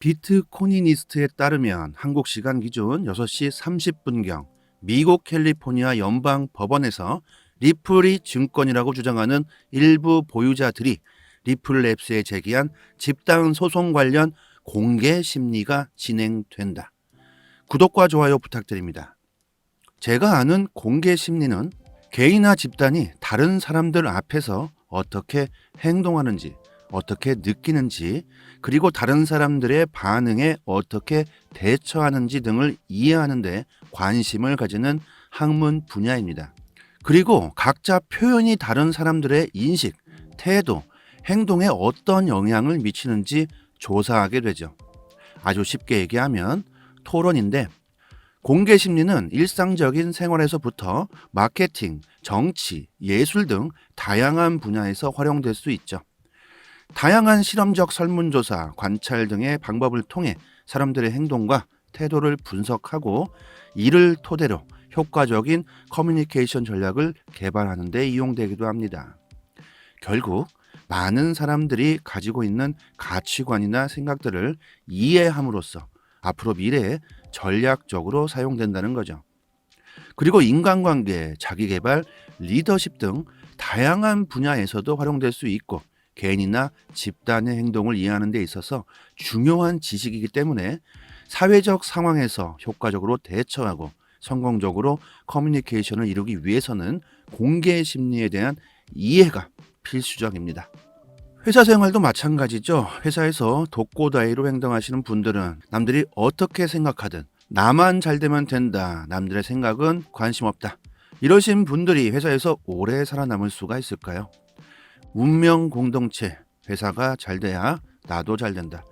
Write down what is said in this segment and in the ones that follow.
비트코니니스트에 따르면 한국 시간 기준 6시 30분경 미국 캘리포니아 연방 법원에서 리플이 증권이라고 주장하는 일부 보유자들이 리플랩스에 제기한 집단 소송 관련 공개 심리가 진행된다. 구독과 좋아요 부탁드립니다. 제가 아는 공개 심리는 개인이나 집단이 다른 사람들 앞에서 어떻게 행동하는지, 어떻게 느끼는지, 그리고 다른 사람들의 반응에 어떻게 대처하는지 등을 이해하는 데 관심을 가지는 학문 분야입니다. 그리고 각자 표현이 다른 사람들의 인식, 태도, 행동에 어떤 영향을 미치는지 조사하게 되죠. 아주 쉽게 얘기하면 토론인데, 공개 심리는 일상적인 생활에서부터 마케팅, 정치, 예술 등 다양한 분야에서 활용될 수 있죠. 다양한 실험적 설문조사, 관찰 등의 방법을 통해 사람들의 행동과 태도를 분석하고 이를 토대로 효과적인 커뮤니케이션 전략을 개발하는 데 이용되기도 합니다. 결국 많은 사람들이 가지고 있는 가치관이나 생각들을 이해함으로써 앞으로 미래에 전략적으로 사용된다는 거죠. 그리고 인간관계, 자기개발, 리더십 등 다양한 분야에서도 활용될 수 있고 개인이나 집단의 행동을 이해하는 데 있어서 중요한 지식이기 때문에 사회적 상황에서 효과적으로 대처하고 성공적으로 커뮤니케이션을 이루기 위해서는 공개 심리에 대한 이해가 필수적입니다. 회사 생활도 마찬가지죠. 회사에서 독고다이로 행동하시는 분들은 남들이 어떻게 생각하든 나만 잘 되면 된다, 남들의 생각은 관심 없다, 이러신 분들이 회사에서 오래 살아남을 수가 있을까요? 운명 공동체, 회사가 잘 돼야 나도 잘 된다.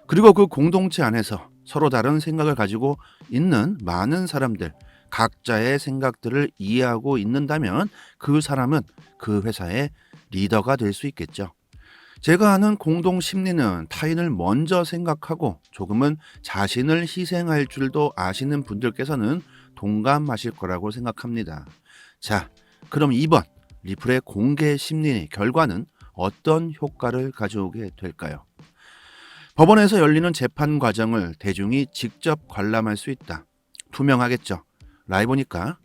그리고 그 공동체 안에서 서로 다른 생각을 가지고 있는 많은 사람들, 각자의 생각들을 이해하고 있는다면 그 사람은 그 회사의 리더가 될 수 있겠죠. 제가 아는 공동 심리는 타인을 먼저 생각하고 조금은 자신을 희생할 줄도 아시는 분들께서는 동감하실 거라고 생각합니다. 자, 그럼 2번 리플의 공개 심리 결과는 어떤 효과를 가져오게 될까요? 법원에서 열리는 재판 과정을 대중이 직접 관람할 수 있다. 투명하겠죠. 라이브니까.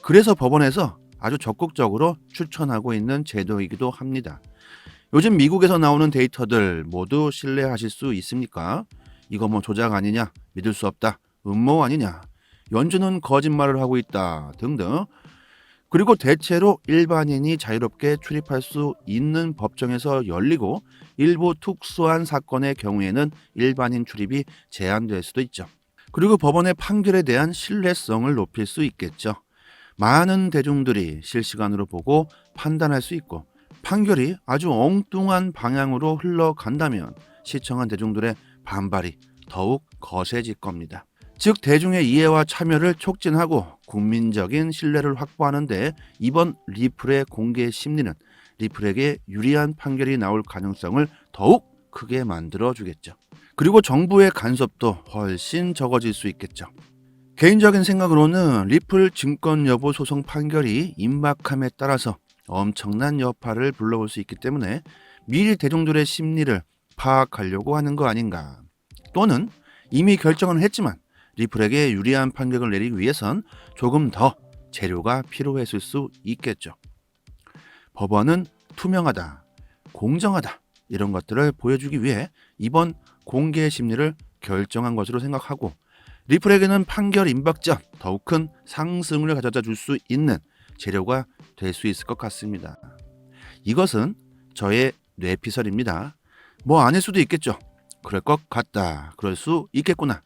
그래서 법원에서 아주 적극적으로 추천하고 있는 제도이기도 합니다. 요즘 미국에서 나오는 데이터들 모두 신뢰하실 수 있습니까? 이거 뭐 조작 아니냐? 믿을 수 없다. 음모 아니냐? 연준은 거짓말을 하고 있다. 등등. 그리고 대체로 일반인이 자유롭게 출입할 수 있는 법정에서 열리고 일부 특수한 사건의 경우에는 일반인 출입이 제한될 수도 있죠. 그리고 법원의 판결에 대한 신뢰성을 높일 수 있겠죠. 많은 대중들이 실시간으로 보고 판단할 수 있고 판결이 아주 엉뚱한 방향으로 흘러간다면 시청한 대중들의 반발이 더욱 거세질 겁니다. 즉 대중의 이해와 참여를 촉진하고 국민적인 신뢰를 확보하는 데 이번 리플의 공개 심리는 리플에게 유리한 판결이 나올 가능성을 더욱 크게 만들어주겠죠. 그리고 정부의 간섭도 훨씬 적어질 수 있겠죠. 개인적인 생각으로는 리플 증권 여부 소송 판결이 임박함에 따라서 엄청난 여파를 불러올 수 있기 때문에 미리 대중들의 심리를 파악하려고 하는 거 아닌가. 또는 이미 결정은 했지만 리플에게 유리한 판결을 내리기 위해선 조금 더 재료가 필요했을 수 있겠죠. 법원은 투명하다, 공정하다 이런 것들을 보여주기 위해 이번 공개 심리를 결정한 것으로 생각하고 리플에게는 판결 임박 전 더욱 큰 상승을 가져다 줄 수 있는 재료가 될 수 있을 것 같습니다. 이것은 저의 뇌피설입니다. 뭐 아닐 수도 있겠죠. 그럴 것 같다. 그럴 수 있겠구나.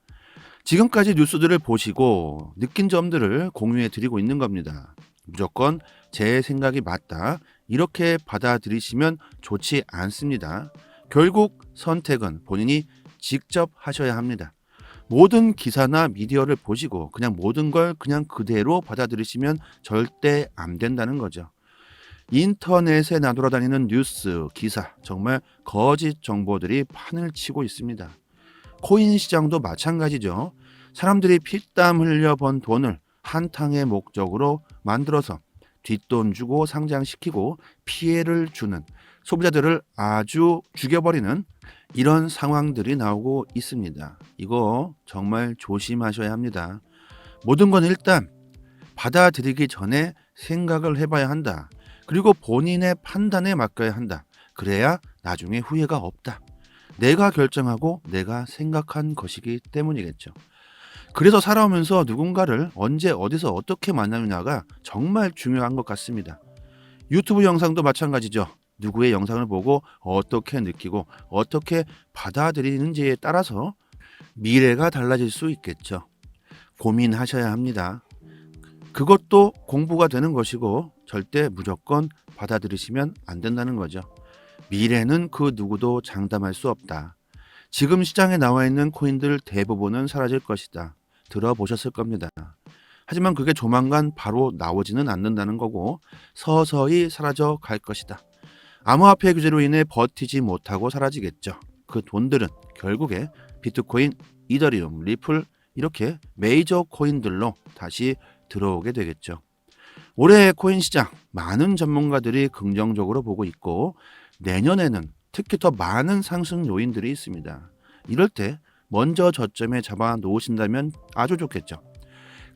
지금까지 뉴스들을 보시고 느낀 점들을 공유해 드리고 있는 겁니다. 무조건 제 생각이 맞다. 이렇게 받아들이시면 좋지 않습니다. 결국 선택은 본인이 직접 하셔야 합니다. 모든 기사나 미디어를 보시고 그냥 모든 걸 그냥 그대로 받아들이시면 절대 안 된다는 거죠. 인터넷에 나돌아다니는 뉴스, 기사, 정말 거짓 정보들이 판을 치고 있습니다. 코인 시장도 마찬가지죠. 사람들이 피땀 흘려 번 돈을 한탕의 목적으로 만들어서 뒷돈 주고 상장시키고 피해를 주는, 소비자들을 아주 죽여버리는 이런 상황들이 나오고 있습니다. 이거 정말 조심하셔야 합니다. 모든 건 일단 받아들이기 전에 생각을 해봐야 한다. 그리고 본인의 판단에 맡겨야 한다. 그래야 나중에 후회가 없다. 내가 결정하고 내가 생각한 것이기 때문이겠죠. 그래서 살아오면서 누군가를 언제 어디서 어떻게 만나느냐가 정말 중요한 것 같습니다. 유튜브 영상도 마찬가지죠. 누구의 영상을 보고 어떻게 느끼고 어떻게 받아들이는지에 따라서 미래가 달라질 수 있겠죠. 고민하셔야 합니다. 그것도 공부가 되는 것이고 절대 무조건 받아들이시면 안 된다는 거죠. 미래는 그 누구도 장담할 수 없다. 지금 시장에 나와 있는 코인들 대부분은 사라질 것이다. 들어보셨을 겁니다. 하지만 그게 조만간 바로 나오지는 않는다는 거고 서서히 사라져 갈 것이다. 암호화폐 규제로 인해 버티지 못하고 사라지겠죠. 그 돈들은 결국에 비트코인, 이더리움, 리플 이렇게 메이저 코인들로 다시 들어오게 되겠죠. 올해 코인 시장 많은 전문가들이 긍정적으로 보고 있고 내년에는 특히 더 많은 상승 요인들이 있습니다. 이럴 때 먼저 저점에 잡아 놓으신다면 아주 좋겠죠.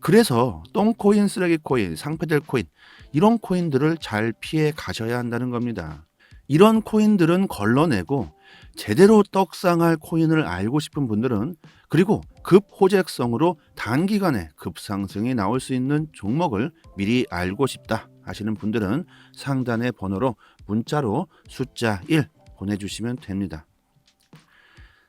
그래서 똥코인, 쓰레기코인, 상패될 코인 이런 코인들을 잘 피해 가셔야 한다는 겁니다. 이런 코인들은 걸러내고 제대로 떡상할 코인을 알고 싶은 분들은 그리고 급호재성으로 단기간에 급상승이 나올 수 있는 종목을 미리 알고 싶다 하시는 분들은 상단의 번호로 문자로 숫자 1 보내주시면 됩니다.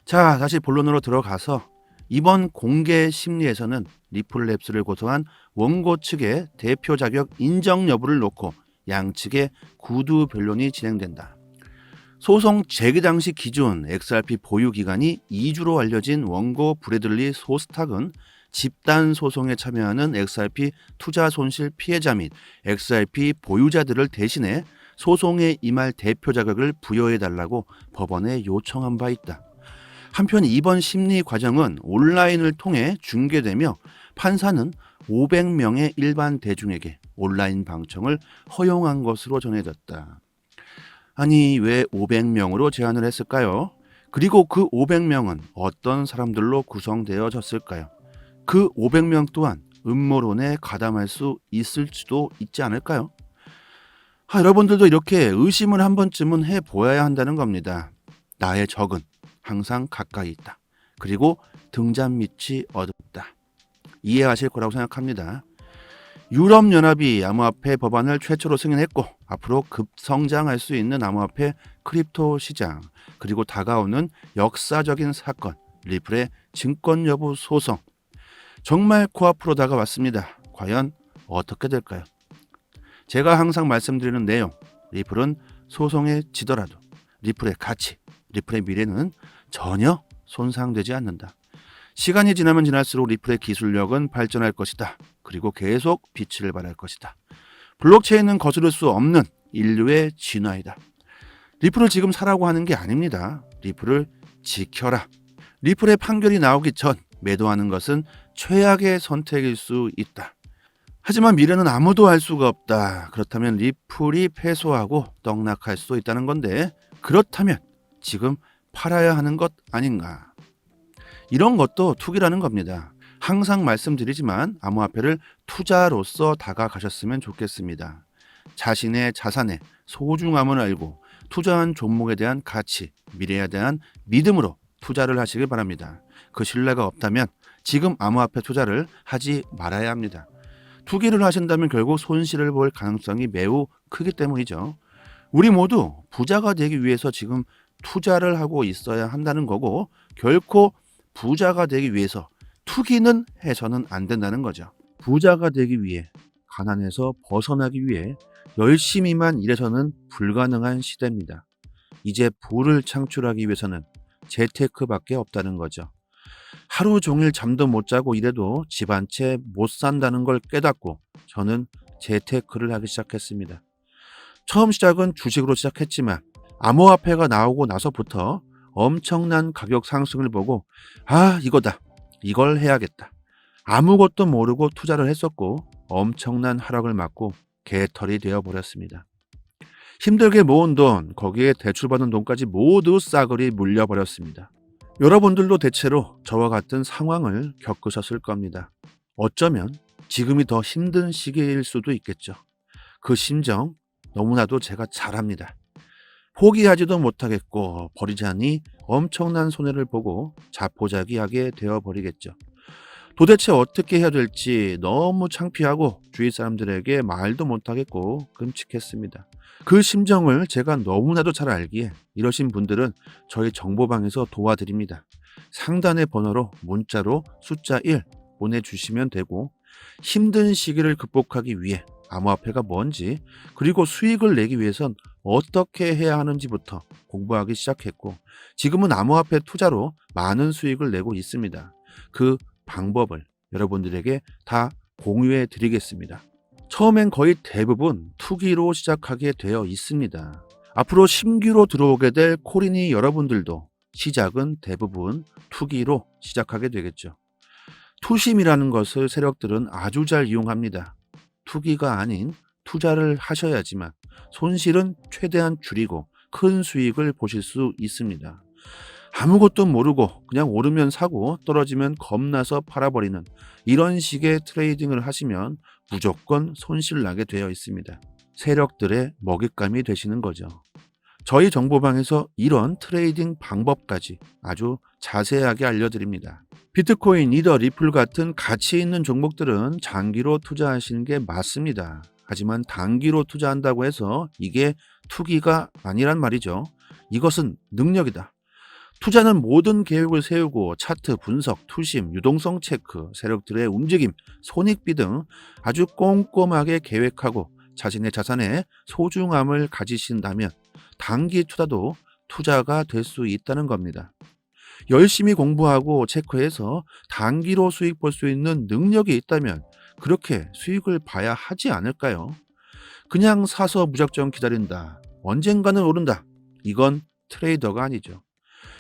자, 다시 본론으로 들어가서 이번 공개 심리에서는 리플랩스를 고소한 원고 측의 대표 자격 인정 여부를 놓고 양측의 구두 변론이 진행된다. 소송 제기 당시 기준 XRP 보유 기간이 2주로 알려진 원고 브래들리 소스탁은 집단 소송에 참여하는 XRP 투자 손실 피해자 및 XRP 보유자들을 대신해 소송에 임할 대표 자격을 부여해달라고 법원에 요청한 바 있다. 한편 이번 심리 과정은 온라인을 통해 중계되며 판사는 500명의 일반 대중에게 온라인 방청을 허용한 것으로 전해졌다. 아니 왜 500명으로 제한을 했을까요? 그리고 그 500명은 어떤 사람들로 구성되어졌을까요? 그 500명 또한 음모론에 가담할 수 있을지도 있지 않을까요? 여러분들도 이렇게 의심을 한 번쯤은 해보아야 한다는 겁니다. 나의 적은 항상 가까이 있다. 그리고 등잔 밑이 어둡다. 이해하실 거라고 생각합니다. 유럽연합이 암호화폐 법안을 최초로 승인했고 앞으로 급성장할 수 있는 암호화폐 크립토 시장 그리고 다가오는 역사적인 사건 리플의 증권 여부 소송 정말 코앞으로 다가왔습니다. 과연 어떻게 될까요? 제가 항상 말씀드리는 내용 리플은 소송에 지더라도 리플의 가치, 리플의 미래는 전혀 손상되지 않는다. 시간이 지나면 지날수록 리플의 기술력은 발전할 것이다. 그리고 계속 빛을 발할 것이다. 블록체인은 거스를 수 없는 인류의 진화이다. 리플을 지금 사라고 하는 게 아닙니다. 리플을 지켜라. 리플의 판결이 나오기 전 매도하는 것은 최악의 선택일 수 있다. 하지만 미래는 아무도 알 수가 없다. 그렇다면 리플이 패소하고 떡락할 수도 있다는 건데 그렇다면 지금 팔아야 하는 것 아닌가? 이런 것도 투기라는 겁니다. 항상 말씀드리지만 암호화폐를 투자로서 다가가셨으면 좋겠습니다. 자신의 자산의 소중함을 알고 투자한 종목에 대한 가치, 미래에 대한 믿음으로 투자를 하시길 바랍니다. 그 신뢰가 없다면 지금 암호화폐 투자를 하지 말아야 합니다. 투기를 하신다면 결국 손실을 볼 가능성이 매우 크기 때문이죠. 우리 모두 부자가 되기 위해서 지금 투자를 하고 있어야 한다는 거고 결코 부자가 되기 위해서 투기는 해서는 안 된다는 거죠. 부자가 되기 위해 가난에서 벗어나기 위해 열심히만 일해서는 불가능한 시대입니다. 이제 부를 창출하기 위해서는 재테크밖에 없다는 거죠. 하루 종일 잠도 못 자고 일해도 집 한 채 못 산다는 걸 깨닫고 저는 재테크를 하기 시작했습니다. 처음 시작은 주식으로 시작했지만 암호화폐가 나오고 나서부터 엄청난 가격 상승을 보고 이거다. 이걸 해야겠다. 아무것도 모르고 투자를 했었고 엄청난 하락을 맞고 개털이 되어버렸습니다. 힘들게 모은 돈, 거기에 대출받은 돈까지 모두 싸그리 물려버렸습니다. 여러분들도 대체로 저와 같은 상황을 겪으셨을 겁니다. 어쩌면 지금이 더 힘든 시기일 수도 있겠죠. 그 심정 너무나도 제가 잘 압니다. 포기하지도 못하겠고 버리자니 엄청난 손해를 보고 자포자기하게 되어버리겠죠. 도대체 어떻게 해야 될지 너무 창피하고 주위 사람들에게 말도 못하겠고 끔찍했습니다. 그 심정을 제가 너무나도 잘 알기에 이러신 분들은 저희 정보방에서 도와드립니다. 상단의 번호로 문자로 숫자 1 보내주시면 되고, 힘든 시기를 극복하기 위해 암호화폐가 뭔지, 그리고 수익을 내기 위해선 어떻게 해야 하는지부터 공부하기 시작했고, 지금은 암호화폐 투자로 많은 수익을 내고 있습니다. 그 방법을 여러분들에게 다 공유해 드리겠습니다. 처음엔 거의 대부분 투기로 시작하게 되어 있습니다. 앞으로 신규로 들어오게 될 코린이 여러분들도 시작은 대부분 투기로 시작하게 되겠죠. 투심이라는 것을 세력들은 아주 잘 이용합니다. 투기가 아닌 투자를 하셔야지만 손실은 최대한 줄이고 큰 수익을 보실 수 있습니다. 아무것도 모르고 그냥 오르면 사고 떨어지면 겁나서 팔아버리는 이런 식의 트레이딩을 하시면 무조건 손실 나게 되어 있습니다. 세력들의 먹잇감이 되시는 거죠. 저희 정보방에서 이런 트레이딩 방법까지 아주 자세하게 알려드립니다. 비트코인, 이더, 리플 같은 가치 있는 종목들은 장기로 투자하시는 게 맞습니다. 하지만 단기로 투자한다고 해서 이게 투기가 아니란 말이죠. 이것은 능력이다. 투자는 모든 계획을 세우고 차트 분석, 투심, 유동성 체크, 세력들의 움직임, 손익비 등 아주 꼼꼼하게 계획하고 자신의 자산에 소중함을 가지신다면 단기 투자도 투자가 될 수 있다는 겁니다. 열심히 공부하고 체크해서 단기로 수익 볼 수 있는 능력이 있다면 그렇게 수익을 봐야 하지 않을까요? 그냥 사서 무작정 기다린다. 언젠가는 오른다. 이건 트레이더가 아니죠.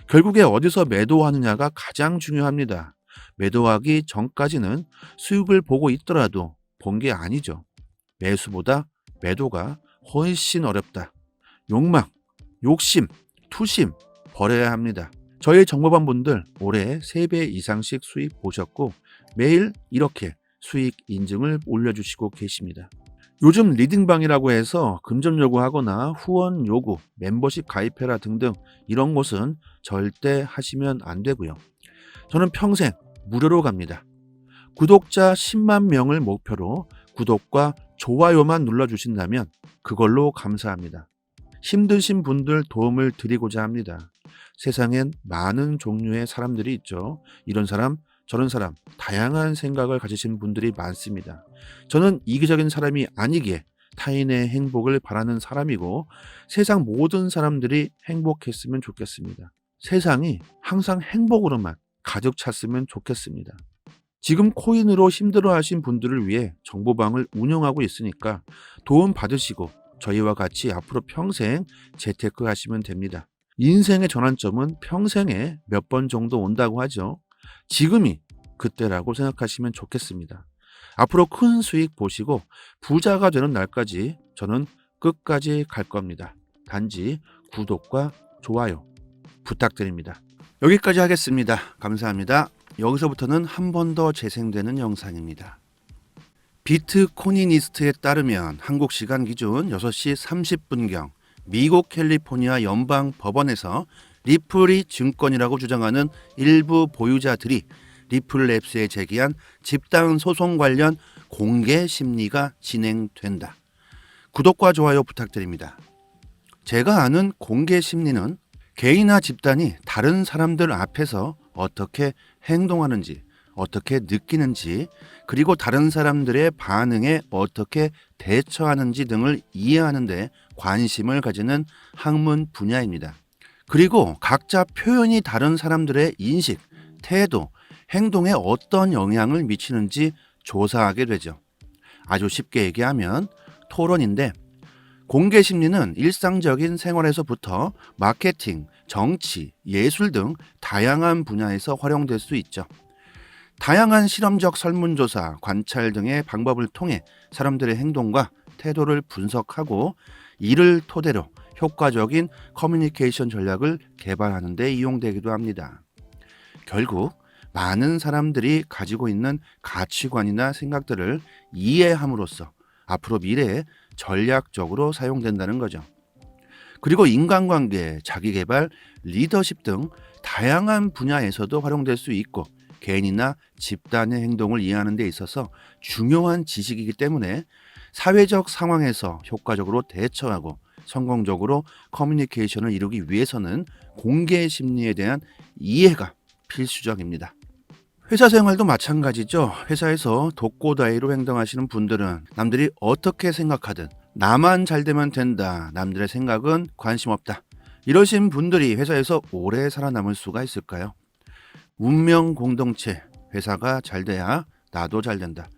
결국에 어디서 매도하느냐가 가장 중요합니다. 매도하기 전까지는 수익을 보고 있더라도 본 게 아니죠. 매수보다 매도가 훨씬 어렵다. 욕망, 욕심, 투심 버려야 합니다. 저희 정보방 분들 올해 3배 이상씩 수익 보셨고 매일 이렇게 수익 인증을 올려주시고 계십니다. 요즘 리딩방이라고 해서 금전 요구하거나 후원 요구, 멤버십 가입해라 등등 이런 곳은 절대 하시면 안 되고요. 저는 평생 무료로 갑니다. 구독자 10만 명을 목표로 구독과 좋아요만 눌러주신다면 그걸로 감사합니다. 힘드신 분들 도움을 드리고자 합니다. 세상엔 많은 종류의 사람들이 있죠. 이런 사람, 저런 사람, 다양한 생각을 가지신 분들이 많습니다. 저는 이기적인 사람이 아니기에 타인의 행복을 바라는 사람이고 세상 모든 사람들이 행복했으면 좋겠습니다. 세상이 항상 행복으로만 가득 찼으면 좋겠습니다. 지금 코인으로 힘들어하신 분들을 위해 정보방을 운영하고 있으니까 도움 받으시고 저희와 같이 앞으로 평생 재테크 하시면 됩니다. 인생의 전환점은 평생에 몇 번 정도 온다고 하죠. 지금이 그때라고 생각하시면 좋겠습니다. 앞으로 큰 수익 보시고 부자가 되는 날까지 저는 끝까지 갈 겁니다. 단지 구독과 좋아요 부탁드립니다. 여기까지 하겠습니다. 감사합니다. 여기서부터는 한 번 더 재생되는 영상입니다. 비트코니니스트에 따르면 한국 시간 기준 6시 30분경 미국 캘리포니아 연방 법원에서 리플이 증권이라고 주장하는 일부 보유자들이 리플랩스에 제기한 집단 소송 관련 공개 심리가 진행된다. 구독과 좋아요 부탁드립니다. 제가 아는 공개 심리는 개인이나 집단이 다른 사람들 앞에서 어떻게 행동하는지, 어떻게 느끼는지, 그리고 다른 사람들의 반응에 어떻게 대처하는지 등을 이해하는 데 관심을 가지는 학문 분야입니다. 그리고 각자 표현이 다른 사람들의 인식, 태도, 행동에 어떤 영향을 미치는지 조사하게 되죠. 아주 쉽게 얘기하면 토론인데, 공개 심리는 일상적인 생활에서부터 마케팅, 정치, 예술 등 다양한 분야에서 활용될 수 있죠. 다양한 실험적 설문조사, 관찰 등의 방법을 통해 사람들의 행동과 태도를 분석하고 이를 토대로 효과적인 커뮤니케이션 전략을 개발하는 데 이용되기도 합니다. 결국 많은 사람들이 가지고 있는 가치관이나 생각들을 이해함으로써 앞으로 미래에 전략적으로 사용된다는 거죠. 그리고 인간관계, 자기계발, 리더십 등 다양한 분야에서도 활용될 수 있고 개인이나 집단의 행동을 이해하는 데 있어서 중요한 지식이기 때문에 사회적 상황에서 효과적으로 대처하고 성공적으로 커뮤니케이션을 이루기 위해서는 공개 심리에 대한 이해가 필수적입니다. 회사 생활도 마찬가지죠. 회사에서 독고다이로 행동하시는 분들은 남들이 어떻게 생각하든 나만 잘 되면 된다, 남들의 생각은 관심 없다, 이러신 분들이 회사에서 오래 살아남을 수가 있을까요? 운명 공동체, 회사가 잘 돼야 나도 잘 된다.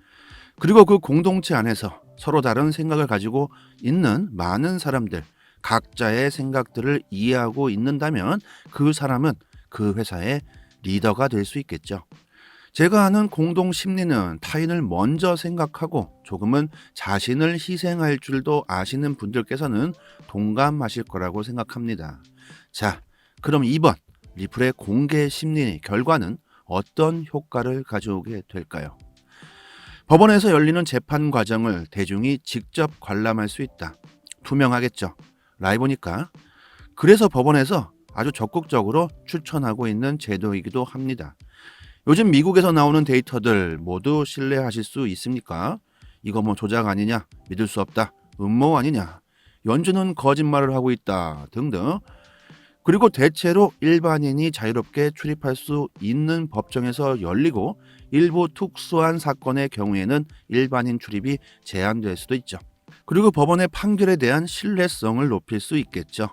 그리고 그 공동체 안에서 서로 다른 생각을 가지고 있는 많은 사람들, 각자의 생각들을 이해하고 있는다면 그 사람은 그 회사의 리더가 될 수 있겠죠. 제가 아는 공동 심리는 타인을 먼저 생각하고 조금은 자신을 희생할 줄도 아시는 분들께서는 동감하실 거라고 생각합니다. 자, 그럼 이번 리플의 공개 심리 결과는 어떤 효과를 가져오게 될까요? 법원에서 열리는 재판 과정을 대중이 직접 관람할 수 있다. 투명하겠죠. 라이브니까. 그래서 법원에서 아주 적극적으로 추천하고 있는 제도이기도 합니다. 요즘 미국에서 나오는 데이터들 모두 신뢰하실 수 있습니까? 이거 뭐 조작 아니냐? 믿을 수 없다. 음모 아니냐? 연준은 거짓말을 하고 있다. 등등. 그리고 대체로 일반인이 자유롭게 출입할 수 있는 법정에서 열리고 일부 특수한 사건의 경우에는 일반인 출입이 제한될 수도 있죠. 그리고 법원의 판결에 대한 신뢰성을 높일 수 있겠죠.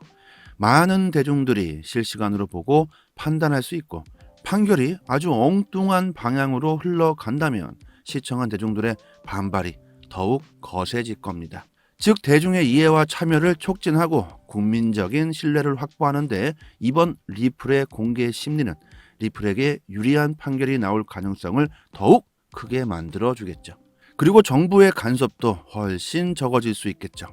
많은 대중들이 실시간으로 보고 판단할 수 있고 판결이 아주 엉뚱한 방향으로 흘러간다면 시청한 대중들의 반발이 더욱 거세질 겁니다. 즉 대중의 이해와 참여를 촉진하고 국민적인 신뢰를 확보하는 데 이번 리플의 공개 심리는 리플에게 유리한 판결이 나올 가능성을 더욱 크게 만들어주겠죠. 그리고 정부의 간섭도 훨씬 적어질 수 있겠죠.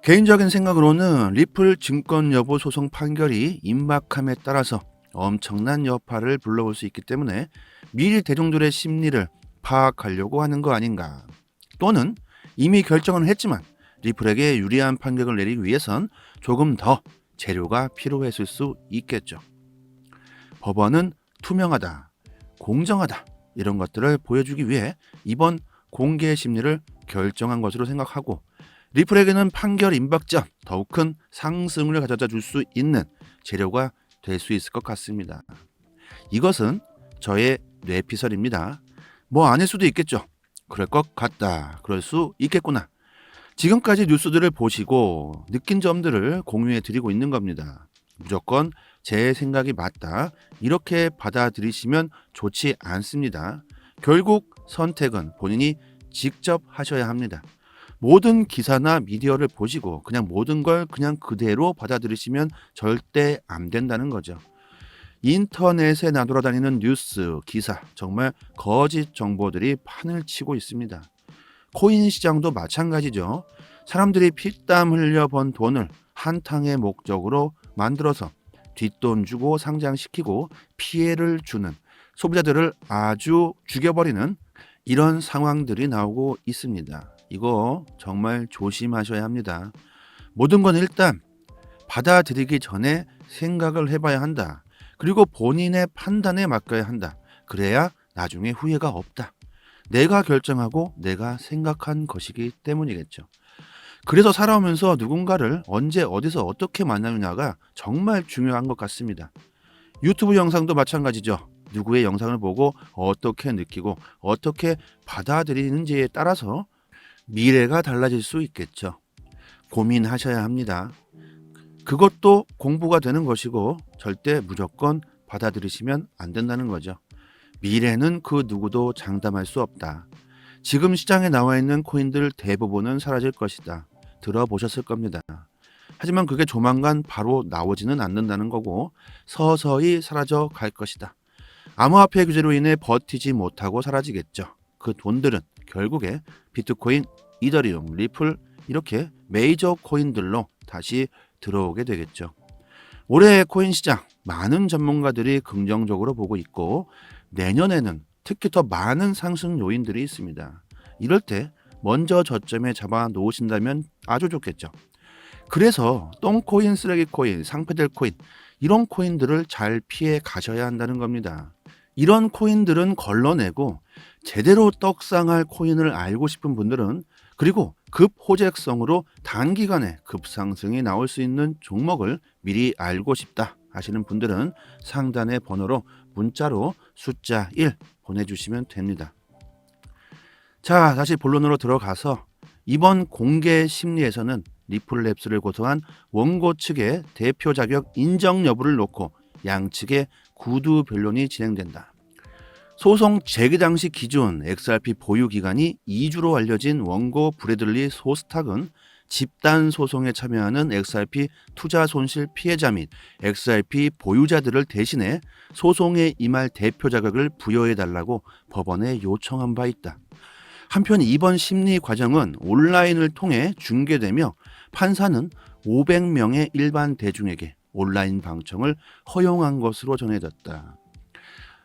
개인적인 생각으로는 리플 증권 여부 소송 판결이 임박함에 따라서 엄청난 여파를 불러올 수 있기 때문에 미리 대중들의 심리를 파악하려고 하는 거 아닌가. 또는 이미 결정은 했지만 리플에게 유리한 판결을 내리기 위해선 조금 더 재료가 필요했을 수 있겠죠. 법원은 투명하다, 공정하다 이런 것들을 보여주기 위해 이번 공개 심리를 결정한 것으로 생각하고 리플에게는 판결 임박 전 더욱 큰 상승을 가져다 줄 수 있는 재료가 될 수 있을 것 같습니다. 이것은 저의 뇌피설입니다. 뭐 아닐 수도 있겠죠. 그럴 것 같다. 그럴 수 있겠구나. 지금까지 뉴스들을 보시고 느낀 점들을 공유해 드리고 있는 겁니다. 무조건 제 생각이 맞다 이렇게 받아들이시면 좋지 않습니다. 결국 선택은 본인이 직접 하셔야 합니다. 모든 기사나 미디어를 보시고 그냥 모든 걸 그냥 그대로 받아들이시면 절대 안 된다는 거죠. 인터넷에 나돌아다니는 뉴스, 기사 정말 거짓 정보들이 판을 치고 있습니다. 코인 시장도 마찬가지죠. 사람들이 피땀 흘려 번 돈을 한탕의 목적으로 만들어서 뒷돈 주고 상장시키고 피해를 주는 소비자들을 아주 죽여버리는 이런 상황들이 나오고 있습니다. 이거 정말 조심하셔야 합니다. 모든 건 일단 받아들이기 전에 생각을 해봐야 한다. 그리고 본인의 판단에 맡겨야 한다. 그래야 나중에 후회가 없다. 내가 결정하고 내가 생각한 것이기 때문이겠죠. 그래서 살아오면서 누군가를 언제 어디서 어떻게 만나느냐가 정말 중요한 것 같습니다. 유튜브 영상도 마찬가지죠. 누구의 영상을 보고 어떻게 느끼고 어떻게 받아들이는지에 따라서 미래가 달라질 수 있겠죠. 고민하셔야 합니다. 그것도 공부가 되는 것이고 절대 무조건 받아들이시면 안 된다는 거죠. 미래는 그 누구도 장담할 수 없다. 지금 시장에 나와 있는 코인들 대부분은 사라질 것이다. 들어보셨을 겁니다. 하지만 그게 조만간 바로 나오지는 않는다는 거고 서서히 사라져 갈 것이다. 암호화폐 규제로 인해 버티지 못하고 사라지겠죠. 그 돈들은 결국에 비트코인, 이더리움, 리플 이렇게 메이저 코인들로 다시 들어오게 되겠죠. 올해 코인 시장 많은 전문가들이 긍정적으로 보고 있고 내년에는 특히 더 많은 상승 요인들이 있습니다. 이럴 때 먼저 저점에 잡아 놓으신다면 아주 좋겠죠. 그래서 똥코인, 쓰레기코인, 상패될 코인 이런 코인들을 잘 피해 가셔야 한다는 겁니다. 이런 코인들은 걸러내고 제대로 떡상할 코인을 알고 싶은 분들은 그리고 급호재성으로 단기간에 급상승이 나올 수 있는 종목을 미리 알고 싶다 하시는 분들은 상단의 번호로 문자로 숫자 1 보내주시면 됩니다. 자, 다시 본론으로 들어가서 이번 공개 심리에서는 리플랩스를 고소한 원고 측의 대표 자격 인정 여부를 놓고 양측의 구두 변론이 진행된다. 소송 제기 당시 기준 XRP 보유 기간이 2주로 알려진 원고 브래들리 소스탁은 집단 소송에 참여하는 XRP 투자 손실 피해자 및 XRP 보유자들을 대신해 소송에 임할 대표 자격을 부여해달라고 법원에 요청한 바 있다. 한편 이번 심리 과정은 온라인을 통해 중계되며 판사는 500명의 일반 대중에게 온라인 방청을 허용한 것으로 전해졌다.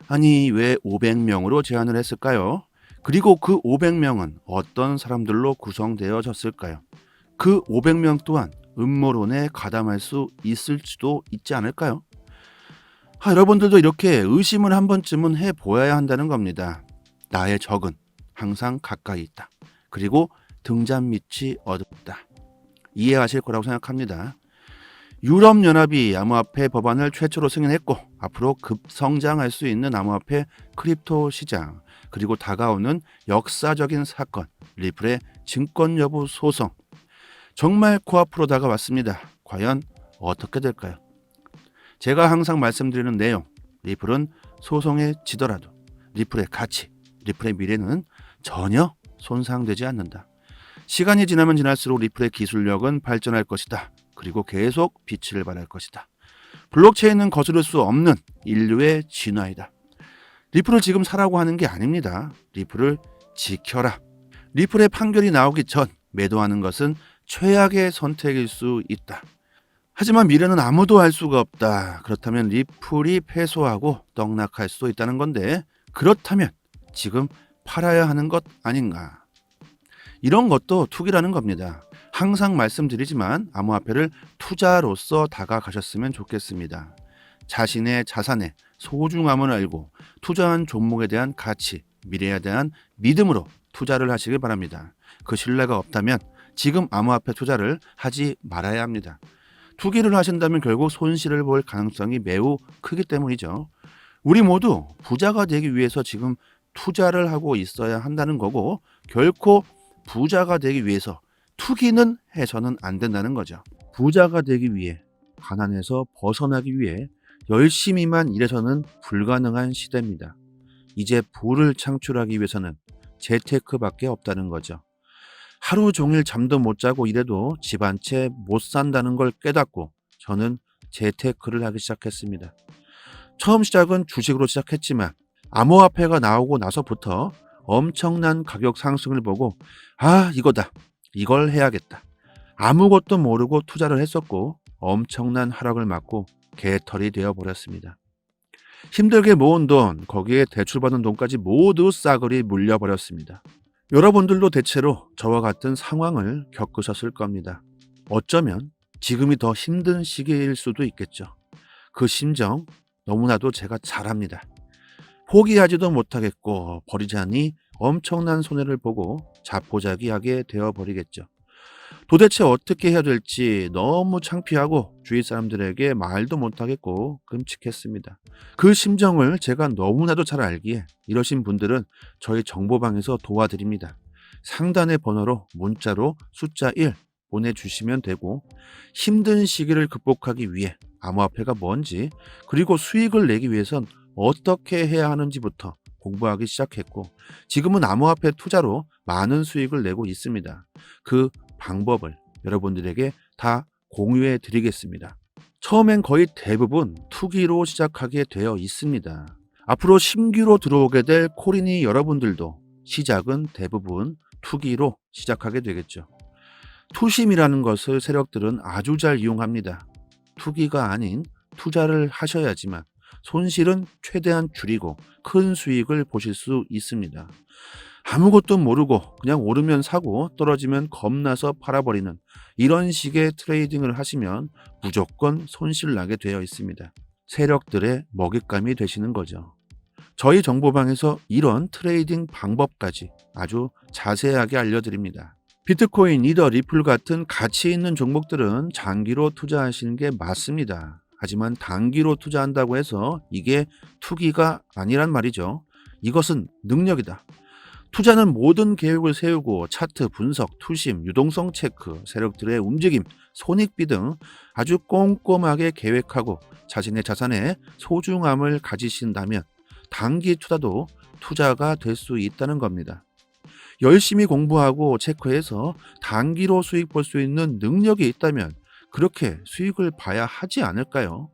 아니 왜 500명으로 제한을 했을까요? 그리고 그 500명은 어떤 사람들로 구성되어졌을까요? 그 500명 또한 음모론에 가담할 수 있을지도 있지 않을까요? 여러분들도 이렇게 의심을 한 번쯤은 해보아야 한다는 겁니다. 나의 적은 항상 가까이 있다. 그리고 등잔 밑이 어둡다. 이해하실 거라고 생각합니다. 유럽연합이 암호화폐 법안을 최초로 승인했고 앞으로 급성장할 수 있는 암호화폐 크립토 시장 그리고 다가오는 역사적인 사건 리플의 증권 여부 소송 정말 코앞으로 다가왔습니다. 과연 어떻게 될까요? 제가 항상 말씀드리는 내용 리플은 소송에 지더라도 리플의 가치 리플의 미래는 전혀 손상되지 않는다. 시간이 지나면 지날수록 리플의 기술력은 발전할 것이다. 그리고 계속 빛을 발할 것이다. 블록체인은 거스를 수 없는 인류의 진화이다. 리플을 지금 사라고 하는 게 아닙니다. 리플을 지켜라. 리플의 판결이 나오기 전 매도하는 것은 최악의 선택일 수 있다. 하지만 미래는 아무도 알 수가 없다. 그렇다면 리플이 패소하고 떡락할 수도 있다는 건데 그렇다면 지금 팔아야 하는 것 아닌가? 이런 것도 투기라는 겁니다. 항상 말씀드리지만 암호화폐를 투자로서 다가가셨으면 좋겠습니다. 자신의 자산의 소중함을 알고 투자한 종목에 대한 가치, 미래에 대한 믿음으로 투자를 하시길 바랍니다. 그 신뢰가 없다면 지금 암호화폐 투자를 하지 말아야 합니다. 투기를 하신다면 결국 손실을 볼 가능성이 매우 크기 때문이죠. 우리 모두 부자가 되기 위해서 지금 투자를 하고 있어야 한다는 거고 결코 부자가 되기 위해서 투기는 해서는 안 된다는 거죠. 부자가 되기 위해 가난에서 벗어나기 위해 열심히만 일해서는 불가능한 시대입니다. 이제 부를 창출하기 위해서는 재테크밖에 없다는 거죠. 하루 종일 잠도 못 자고 일해도 집 한 채 못 산다는 걸 깨닫고 저는 재테크를 하기 시작했습니다. 처음 시작은 주식으로 시작했지만 암호화폐가 나오고 나서부터 엄청난 가격 상승을 보고 이거다. 이걸 해야겠다. 아무것도 모르고 투자를 했었고 엄청난 하락을 맞고 개털이 되어버렸습니다. 힘들게 모은 돈, 거기에 대출받은 돈까지 모두 싸그리 물려버렸습니다. 여러분들도 대체로 저와 같은 상황을 겪으셨을 겁니다. 어쩌면 지금이 더 힘든 시기일 수도 있겠죠. 그 심정 너무나도 제가 잘 압니다. 포기하지도 못하겠고 버리자니 엄청난 손해를 보고 자포자기하게 되어버리겠죠. 도대체 어떻게 해야 될지 너무 창피하고 주위 사람들에게 말도 못하겠고 끔찍했습니다. 그 심정을 제가 너무나도 잘 알기에 이러신 분들은 저희 정보방에서 도와드립니다. 상단의 번호로 문자로 숫자 1 보내주시면 되고 힘든 시기를 극복하기 위해 암호화폐가 뭔지 그리고 수익을 내기 위해선 어떻게 해야 하는지부터 공부하기 시작했고 지금은 암호화폐 투자로 많은 수익을 내고 있습니다. 그 방법을 여러분들에게 다 공유해 드리겠습니다. 처음엔 거의 대부분 투기로 시작하게 되어 있습니다. 앞으로 신규로 들어오게 될 코린이 여러분들도 시작은 대부분 투기로 시작하게 되겠죠. 투심이라는 것을 세력들은 아주 잘 이용합니다. 투기가 아닌 투자를 하셔야지만 손실은 최대한 줄이고 큰 수익을 보실 수 있습니다. 아무것도 모르고 그냥 오르면 사고 떨어지면 겁나서 팔아버리는 이런 식의 트레이딩을 하시면 무조건 손실 나게 되어 있습니다. 세력들의 먹잇감이 되시는 거죠. 저희 정보방에서 이런 트레이딩 방법까지 아주 자세하게 알려드립니다. 비트코인, 이더, 리플 같은 가치 있는 종목들은 장기로 투자하시는 게 맞습니다. 하지만 단기로 투자한다고 해서 이게 투기가 아니란 말이죠. 이것은 능력이다. 투자는 모든 계획을 세우고 차트 분석, 투심, 유동성 체크, 세력들의 움직임, 손익비 등 아주 꼼꼼하게 계획하고 자신의 자산의 소중함을 가지신다면 단기 투자도 투자가 될 수 있다는 겁니다. 열심히 공부하고 체크해서 단기로 수익 볼 수 있는 능력이 있다면 그렇게 수익을 봐야 하지 않을까요?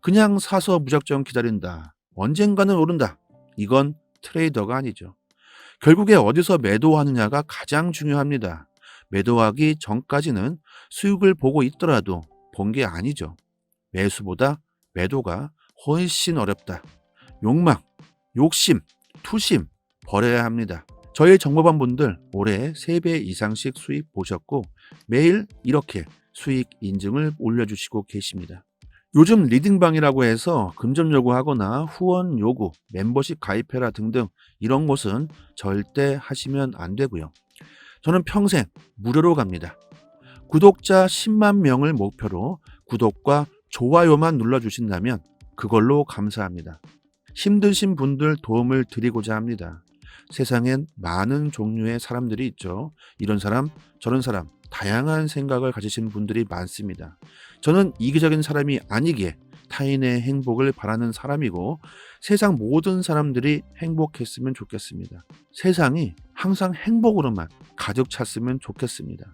그냥 사서 무작정 기다린다. 언젠가는 오른다. 이건 트레이더가 아니죠. 결국에 어디서 매도하느냐가 가장 중요합니다. 매도하기 전까지는 수익을 보고 있더라도 본 게 아니죠. 매수보다 매도가 훨씬 어렵다. 욕망, 욕심, 투심 버려야 합니다. 저희 정보반 분들 올해 3배 이상씩 수익 보셨고 매일 이렇게 수익 인증을 올려주시고 계십니다. 요즘 리딩방이라고 해서 금전 요구하거나 후원 요구, 멤버십 가입해라 등등 이런 곳은 절대 하시면 안 되고요. 저는 평생 무료로 갑니다. 구독자 10만 명을 목표로 구독과 좋아요만 눌러주신다면 그걸로 감사합니다. 힘드신 분들 도움을 드리고자 합니다. 세상엔 많은 종류의 사람들이 있죠. 이런 사람, 저런 사람, 다양한 생각을 가지신 분들이 많습니다. 저는 이기적인 사람이 아니기에 타인의 행복을 바라는 사람이고 세상 모든 사람들이 행복했으면 좋겠습니다. 세상이 항상 행복으로만 가득 찼으면 좋겠습니다.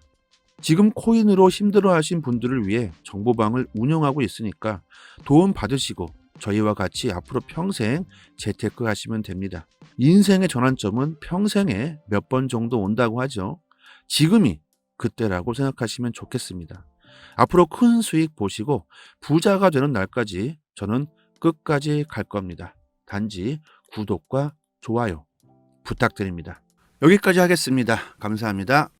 지금 코인으로 힘들어하신 분들을 위해 정보방을 운영하고 있으니까 도움 받으시고 저희와 같이 앞으로 평생 재테크 하시면 됩니다. 인생의 전환점은 평생에 몇 번 정도 온다고 하죠. 지금이 그때라고 생각하시면 좋겠습니다. 앞으로 큰 수익 보시고 부자가 되는 날까지 저는 끝까지 갈 겁니다. 단지 구독과 좋아요 부탁드립니다. 여기까지 하겠습니다. 감사합니다.